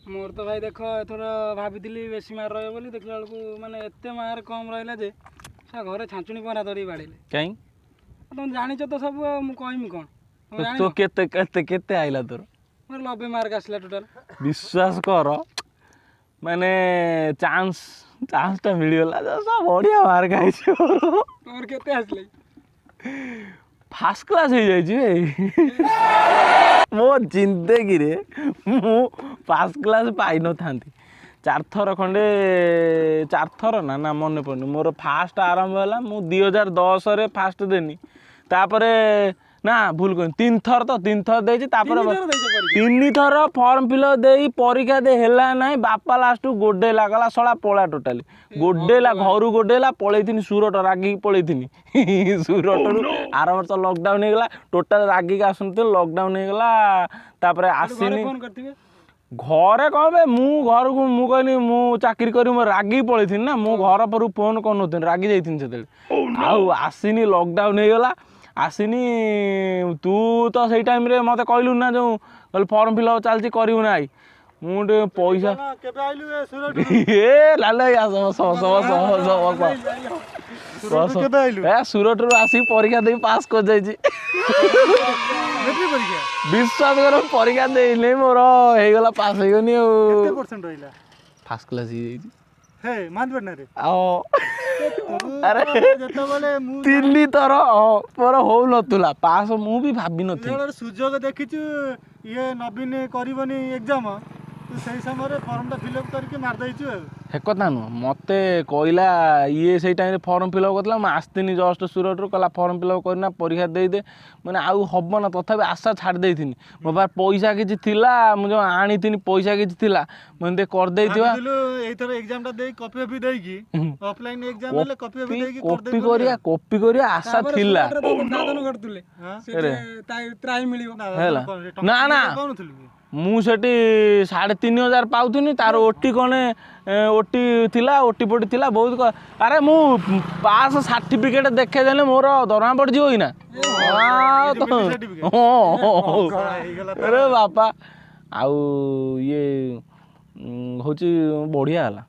मोर तो भाई देख एथर भाभी बेसी मार रहे बोली देखला बेलू माने एते मार कम रहा जे घरे छांचुणी पहरा धरी बाड़े कहीं तुम जानिच तो सब मु कहमी कौन तो केते केते केते आइला तोर मोर 90 मार्क आसला टोटल विश्वास कर माने चांस चांस टा मिलगला सब बढ़िया मार्क आई तोर केते आसले फास्ट क्लास हो जाए मो जिंदगी रे मु फास्ट क्लास पाई न था 4 थर खंडे 4 थर ना मन पड़नी मोर फास्ट आरंभ है मु 2010 रे फास्ट देनी तापरे ना भूल कर 3 थर तो 3 थर देछि तापर 3 थर फॉर्म फिलअप देई परीक्षा दे हेला नाही बापा लास्ट गोडे लागला सळा पळा टोटली गोडेला घरू गोडेला पळैथिनी सुरट रागी पळैथिनी सुरट आर वर्ष लॉकडाउन हे गला टोटल रागी का आसनते लॉकडाउन हे गला तापर आसीनी फोन करथिबे घरे कहबे मु घर को मु कहनी मु चाकरी करी मो रागी पळैथिनी ना मु घर पर फोन करनथिन रागी जाइथिन सेते आउ आसीनी लॉकडाउन हे गला आसीनी तू तो सही टाइम रे मते कहलु ना जो फॉर्म फिलअप चलची करिउ नाई मुंडे पैसा केबे आइलु ए सुरट ए लाले या सब केबे आइलु ए सुरट रो आसी परीक्षा दे पास कर जाई छी मेट्रिक परीक्षा विश्वास करो परीक्षा दे नै मोर हे गला पास हे गनी केते परसेंट रहिला फर्स्ट क्लास ही जाई छी हे मान पड़ना रे आओ अरे जेता बोले मु तिल्ली तर पर हो नतुला पास मु भी भाबी नथि सुजोग देखिछु ये नवीन करबनी एग्जाम तू सही समय रे फॉर्म टा फिलअप करके मार दैछु हे कथा नु मते कहला ये सही टाइम रे फॉर्म फिलअप करतला म आस्तिनी जस्ट सुरट रो कला फॉर्म फिलअप करना परीक्षा दे दे माने आउ हबो ना तथापि आशा छाड़ देथिनी मो बार पैसा किछि थिला मु जो आनी थिनी पैसा किछि थिला मते कर देथिवा एई थर एग्जाम टा देई कॉपी ऑफ देई की ऑफलाइन एग्जाम ले कॉपी ऑफ देई की कॉपी करिया आशा थिला दादन करतुले से ट्राई मिलियो हैला ना ना मु सेठी 3500 पाउथुनी तार ओटी कोने ओटी थिला ओटी पोटी थिला बहुत अरे मु पास सर्टिफिकेट देखे देले मोर दरमा पड़ जियो ना अरे बापा आउ ये होची बढ़िया हला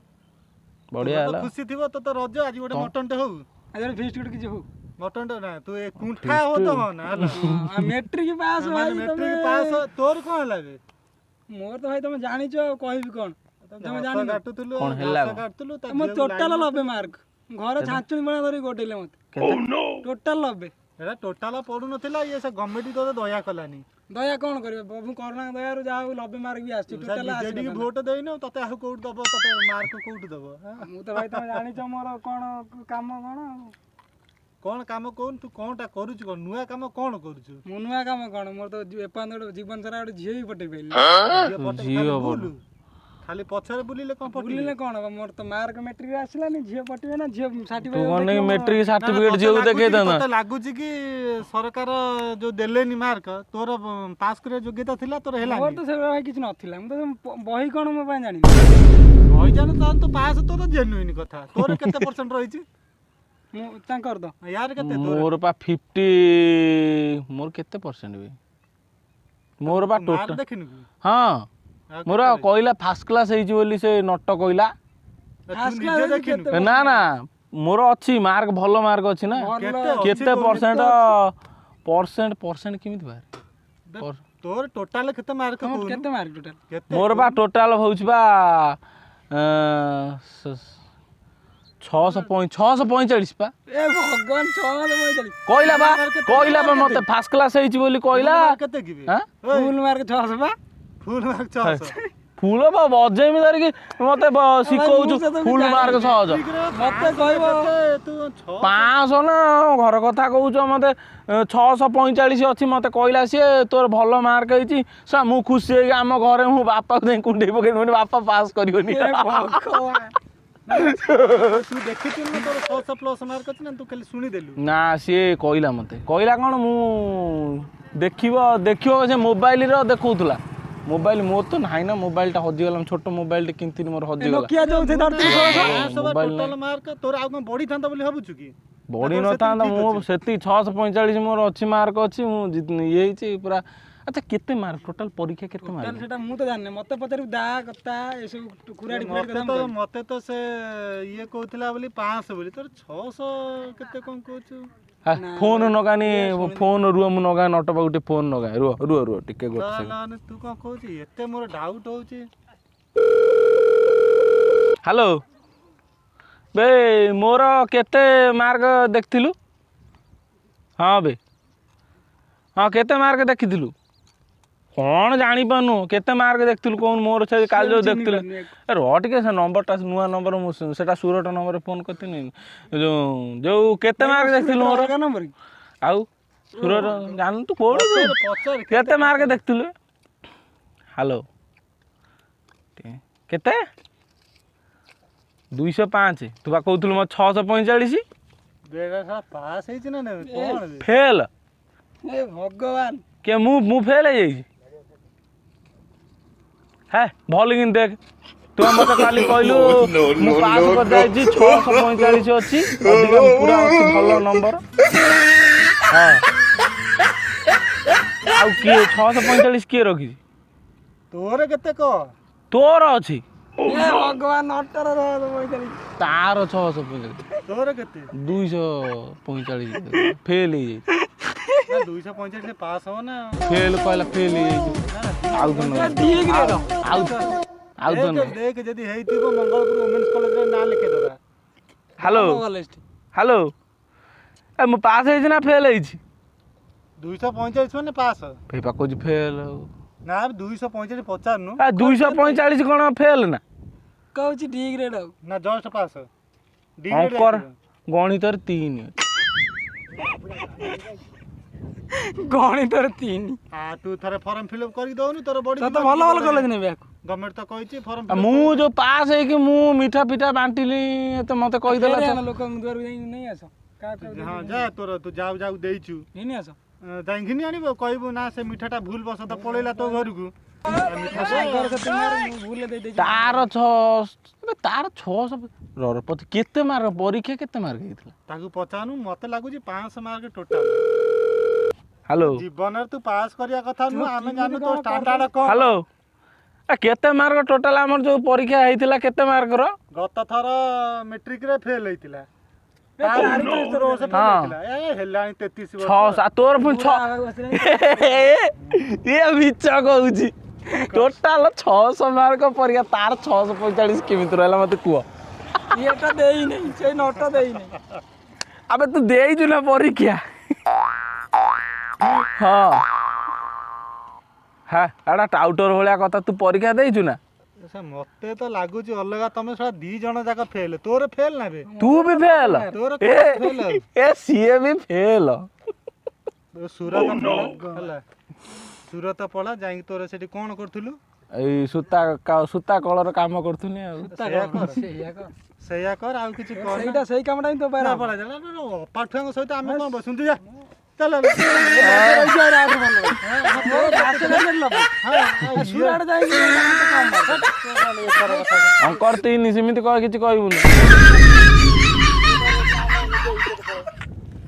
खुशी थिबो तो रज आज गोटे मटन टे हो आज फीस्ट गोटे किछ हो मटन टे ना तू एक कुंठा हो तो ना मैट्रिक पास भाई मैट्रिक पास तोर कोन लागे मोर तो भाई तुम जानिछ कहबी कोन तुम जानि काटुतलु कोन हेला काटुतलु त टोटल 90 मार्क घर छांचुनी बना धरी गोटेले मत टोटल 90 एटा टोटल पडु नथिला ये से गवर्नमेंट तो दया कलानी दया कोन करबे बाबू कोरोना दया रो जाऊ 90 मार्क भी आछि टोटल आछि वोट देइनो तते आहु कोट दबो तते मार्क कोट दबो मु तो भाई तुम जानिछ मोर कोन काम कोन काम कोन तू कोनटा करूछ कोन नुआ काम कोन करूछ मु नुआ काम कोन मोर तो एपांद जीवन सारा झियो ही पटे पेली झियो बोलू खाली पछरे बुलिले कोन बुलिले कोन मोर तो मार्क मैट्रिक आसलानी झियो पटिबे ना झियो सर्टिफिकेट तू कोन मैट्रिक सर्टिफिकेट झियो देखे दना तो लागुछ कि सरकार जो देलेनी मार्क तोर पास करे योग्यता थिला तोर हेला मोर तो से भाई किछ नथिला मु तो बही कोन म पा जानि बही जान तो पास तो जेन्युइन कथा तोर केते परसेंट रहिछि मु तांकर दो यार केते मोर पा 50 मोर केते परसेंट बे मोर पा टोटल देखिनु हां मोर कहला फर्स्ट क्लास हेछि बोली से नट कहला फर्स्ट क्लास देखिनु ना ना मोर अछि मार्क भलो मार्क अछि ना केते परसेंट किमित बार तोर टोटल केते मार्क टोटल मोर बा टोटल होउछ बा 645 पा ए भगवान 645 कहला बा मते फर्स्ट क्लास हेछि बोली कहला केते गिबे हां फुल मार्क 600 बा फुल मार्क 600 फुल बा बजे में धर के मते सिखौछु फुल मार्क 600 मते कहबो तू 500 ना घर कथा कहूछ मते 645 अछि मते कहला से तोर भलो मार्क हेछि सा मु खुशी हे हम घरे मु बापा दे कुंडे पके बापा पास करियोनी तू देखिछु न तोर 600 प्लस मार्क अछि न तू खाली सुनी देलु ना से कहला मते कहला कोन मु देखिबो से मोबाइल रो देखौतला मोबाइल मोर तो नाही ना मोबाइल टा हजि गलम छोटो मोबाइल टे किंतिन मोर हजि गला नोकिया जो थे धरती टोटल मार्क तोर आ कोन बडी थांता बोली हबुछु की बडी न थांता मु सेती 645 मोर अछि मार्क अछि मु ये छि पूरा ଆଚ୍ଛା କେତେ ମାର୍କ ଟୋଟାଲ ପରୀକ୍ଷା କେତେ ମାର୍କ? ସେଟା ମୁଁ ତ ଜାଣିନି, ମତେ ପଚାରିବୁ ଦା କଥା ଏସବୁ କୁରାଡି ମତେ ତ ସେ ଇଏ କହୁଥିଲା ବୋଲି 500 ବୋଲି, ତୋର 600 କେତେ କଣ କହୁଛୁ? ଫୋନ ନଗାନି, ଫୋନ ରୁହ ମୁଁ ନଗା, ନଟ ପାଖକୁ ଟିକେ ଫୋନ ନଗା, ରୁହ ରୁହ ରୁହ ଟିକେ ଗୋଟେ ସେକେଣ୍ଡ। ତୁ କଣ କହୁଛୁ? ଏତେ ମୋର ଡାଉଟ ହଉଛି। ହ୍ୟାଲୋ ବେ, ମୋର କେତେ ମାର୍କ ଦେଖିଥିଲୁ? ହଁ ବେ, ହଁ କେତେ ମାର୍କ ଦେଖିଥିଲୁ? କ'ଣ ଜାଣିପାରୁନୁ? କେତେ ମାର୍କ ଦେଖିଥିଲୁ କହୁନୁ? ମୋର ସେ କାଲି ଯେଉଁ ଦେଖିଥିଲି, ରହ ଟିକେ, ସେ ନମ୍ବରଟା ନୂଆ ନମ୍ବର, ମୁଁ ସେଟା ସୁରଟ ନମ୍ବରରେ ଫୋନ୍ କରିଥିଲି। ଯୋଉ କେତେ ମାର୍କ ଦେଖିଥିଲୁ ମୋର? ଆଉ ସୁରଟ ଜାଣିନୁ ତୁ କୋଉଠି? କେତେ ମାର୍କ ଦେଖିଥିଲୁ? ହ୍ୟାଲୋ, କେତେ? 205। ତୁ ବା କହୁଥିଲୁ ମୋ 645। ପାସ୍ ହେଇଛି ନା ଫେଲ୍? ଭଗବାନ, କିଏ ମୁଁ ଫେଲ୍ ହେଇଯାଇଛି? ହେ ଭଲ କିନ୍ତୁ ଦେଖ, ତୁ ମତେ କାଲି କହିଲୁ ମୁଁ ପାସ୍ କରିଯାଇଛି, 645 ଅଛି, ଅଧିକା ପୁରା ଅଛି ଭଲ ନମ୍ବର। ହଁ, ଆଉ କିଏ 645 କିଏ ରଖିଛି? ତୋର କେତେ କହ? ତୋର ଅଛି? ଭଗବାନ, ତାର 645, ତୋର କେତେ? 245 ଫେଲ୍ ହେଇଯାଇଛି। 245 ପାସ୍ ହବ ନା? ଫେଲ୍ କହିଲା, ଫେଲ୍ ହେଇଯାଇଛି। ଆଉ ତ ଦେଖ ଯଦି ହେଇଥିବ ମଙ୍ଗଳପୁର ଓମେନ୍ସ କଲେଜରେ ନାଁ ଲେଖେଇଦବା। ହ୍ୟାଲୋ ହ୍ୟାଲୋ, ଏ ମୁଁ ପାସ୍ ହେଇଛି ନା ଫେଲ୍ ହେଇଛି? 245 ମାନେ ପାସ୍। ଭାଇ ପା କହୁଛି ଫେଲ୍। ନା 245 ପଚାରୁନୁ। 245 କ'ଣ ଫେଲ୍ ନା? କହୁଛି ଡି ଗ୍ରେଡ୍ ଆଉ ନା ଜଷ୍ଟ ପାସ୍। ଅଙ୍କର ଗଣିତରେ 3 ଅଛି। ଗଣିତରେ 3। ତୁ ଥରେ ଫର୍ମ ଫିଲ୍ଅପ୍ କରିକି ଦଉନୁ, ତୋର ବଡି ତ ଭଲ ଭଲ କଲେଜ ନେବେ। ଗଭର୍ଣ୍ଣମେଣ୍ଟ ତ କହିଛି ଫର୍ମ। ମୁଁ ଯୋଉ ପାସ୍ ହେଇକି ମୁଁ ମିଠା ପିଠା ବାଣ୍ଟିଲି, ତ ମତେ କହିଦେଲା ଲୋକଙ୍କ ଦୁଆରକୁ ଯାଇ ନେଇ ଆସ। ହଁ ଯା, ତୋର ତୁ ଯାଉ ଦେଇଛୁ, ନେଇ ଆସ। ଯାଇକି ଘିନି ଆଣିବ। କହିବୁ ନା ସେ ମିଠାଟା ଭୁଲ ବସତ ପଳେଇଲା ତୋ ଘରକୁ। ତାର 600 କେତେ ମାର୍କ ପରୀକ୍ଷା, କେତେ ମାର୍କ ହେଇଥିଲା ତାକୁ ପଚାରୁନୁ। ମତେ ଲାଗୁଛି 500 ମାର୍କ ଟୋଟାଲ। ହ୍ୟାଲୋ, ଜୀବନରେ ତୁ ପାସ୍ କରିବା କଥା ନୁହଁ, ଆମେ ଜାଣୁ ତୋ ଷ୍ଟାଣ୍ଡାର୍ଡ କଣ। ହ୍ୟାଲୋ, କେତେ ମାର୍କ ଟୋଟାଲ ଆମର ଯୋଉ ପରୀକ୍ଷା ହେଇଥିଲା, କେତେ ମାର୍କର? ଗତ ଥର ମେଟ୍ରିକରେ ଫେଲ୍ ହେଇଥିଲା। ହେଲାଣି 33 ବର୍ଷ। ତୋର ପୁଣି ଇଏ ମିଛ କହୁଛି। ଟୋଟାଲ 600 ମାର୍କ ପରୀକ୍ଷା, ତାର 645 କେମିତି ରହିଲା ମତେ କୁହ? ଇଏଟା ଦେଇନି, ସେଇ ନୋଟଟା ଦେଇନି। ଆବେ ତୁ ଦେଇଛୁ ନା ପରୀକ୍ଷା? ହଁ, ହଁ, ଏଟା ଟାଉଟର ଭଳିଆ କଥା। ତୁ ପରୀକ୍ଷା ଦେଇଛୁ ନା? ମତେ ତ ଲାଗୁଛି ଅଲଗା। ତମେ ଶଳା 2 ଜଣ ଯାକ ଫେଲ୍। ତୋର ଫେଲ୍ ନା ବେ? ତୁ ବି ଫେଲ୍? ସିଏ ବି ଫେଲ୍। ସୁରତ ପଳା ଯାଇକି ତୋର ସେଠି କଣ କରୁଥିଲୁ? ଏଇ ସୂତା କଳର କାମ କରୁଥିଲି ଆଉ। ସେଇଆ କର, ଆଉ କିଛି କର। ସେଇ କାମଟା ହିଁ ତୋ ପାଇଁ। ଅପାଠୁଆଙ୍କ ସହିତ ଆମେ କଣ ବସୁଛୁ? ଯା ଚାଲ। ଅଙ୍କର 3 ସେମିତି କହ, କିଛି କହିବୁନି।